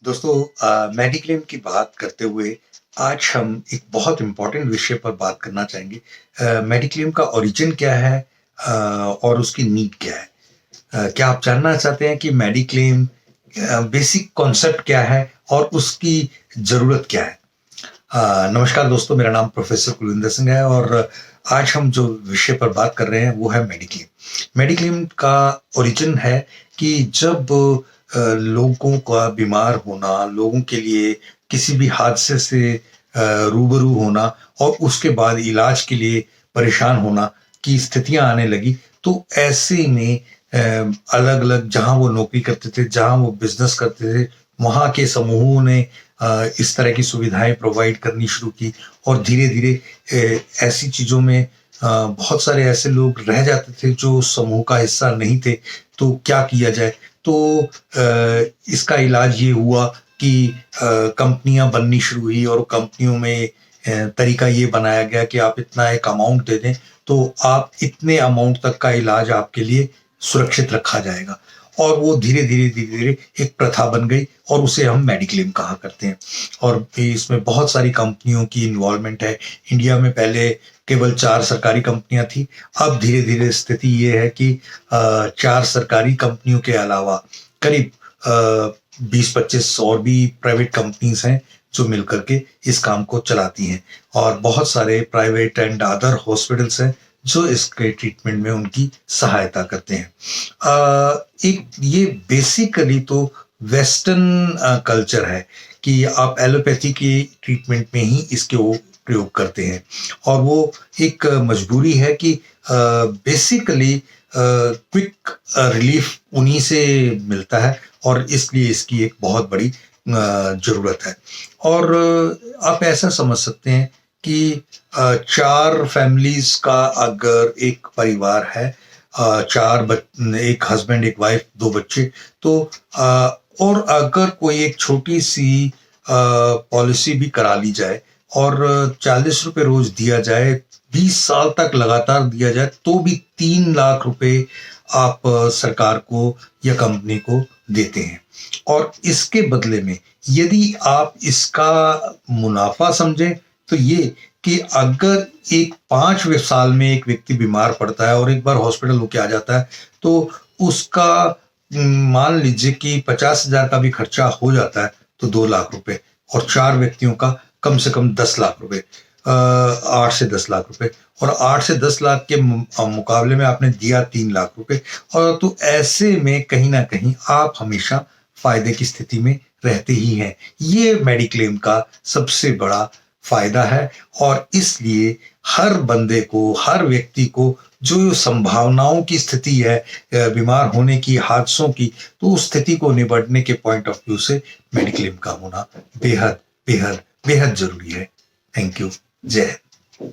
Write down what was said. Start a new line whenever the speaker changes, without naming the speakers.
दोस्तों, मेडिक्लेम की बात करते हुए आज हम एक बहुत इम्पोर्टेंट विषय पर बात करना चाहेंगे। मेडिक्लेम का ओरिजिन क्या है और उसकी नीड क्या है? क्या आप जानना चाहते हैं कि मेडिक्लेम बेसिक कॉन्सेप्ट क्या है और उसकी ज़रूरत क्या है? नमस्कार दोस्तों, मेरा नाम प्रोफेसर कुलविंदर सिंह है और आज हम जो विषय पर बात कर रहे हैं वो है मेडिक्लेम। मेडिक्लेम का ओरिजिन है कि जब लोगों का बीमार होना, लोगों के लिए किसी भी हादसे से रूबरू होना और उसके बाद इलाज के लिए परेशान होना की स्थितियां आने लगी, तो ऐसे में अलग-अलग जहाँ वो नौकरी करते थे, जहाँ वो बिज़नेस करते थे, वहाँ के समूहों ने इस तरह की सुविधाएं प्रोवाइड करनी शुरू की और धीरे-धीरे ऐसी चीज़ों में बहुत सारे ऐसे लोग रह जाते थे जो समूह का हिस्सा नहीं थे, तो क्या किया जाए? तो इसका इलाज ये हुआ कि कंपनियां बननी शुरू हुई और कंपनियों में तरीका ये बनाया गया कि आप इतना एक अमाउंट दे दें, तो आप इतने अमाउंट तक का इलाज आपके लिए सुरक्षित रखा जाएगा। और वो धीरे-धीरे एक प्रथा बन गई और उसे हम मेडिक्लेम कहा करते हैं। और इसमें बहुत सारी कंपनियों की इन्वॉल्वमेंट है। इंडिया में पहले केवल 4 सरकारी कंपनियां थी, अब धीरे-धीरे स्थिति ये है कि 4 सरकारी कंपनियों के अलावा करीब 20-25 और भी प्राइवेट कंपनीज हैं जो मिलकर के इस काम को चलाती हैं और बहुत सारे प्राइवेट एंड अदर हॉस्पिटल्स हैं जो इसके ट्रीटमेंट में उनकी सहायता करते हैं। एक ये बेसिकली तो वेस्टर्न कल्चर है कि आप एलोपैथी की ट्रीटमेंट में ही इसके वो प्रयोग करते हैं और वो एक मजबूरी है कि बेसिकली क्विक रिलीफ उन्हीं से मिलता है और इसलिए इसकी एक बहुत बड़ी ज़रूरत है। और आप ऐसा समझ सकते हैं कि 4 फैमिलीज़ का अगर एक परिवार है, 1 हस्बैंड, 1 वाइफ, 2 बच्चे, तो और अगर कोई एक छोटी-सी पॉलिसी भी करा ली जाए और ₹40 रोज़ दिया जाए, 20 साल तक लगातार दिया जाए, तो भी 3 लाख रुपए आप सरकार को या कंपनी को देते हैं। और इसके बदले में यदि आप इसका मुनाफ़ा समझें, तो ये कि अगर एक 5 साल में एक व्यक्ति बीमार पड़ता है और एक बार हॉस्पिटल होके आ जाता है, तो उसका मान लीजिए कि 50,000 का भी खर्चा हो जाता है, तो 2 लाख रुपए और 4 व्यक्तियों का कम से कम 10 लाख रुपए, 8 से 10 लाख रुपए और 8 से 10 लाख के मुकाबले में आपने दिया 3 लाख रुपए। और तो ऐसे में कहीं ना कहीं आप हमेशा फायदे की स्थिति में रहते ही हैं। ये मेडिक्लेम का सबसे बड़ा फायदा है और इसलिए हर बंदे को, हर व्यक्ति को जो संभावनाओं की स्थिति है बीमार होने की, हादसों की, तो उस स्थिति को निपटने के पॉइंट ऑफ व्यू से मेडिक्लेम का होना बेहद बेहद बेहद जरूरी है। Thank you. जय हिंद।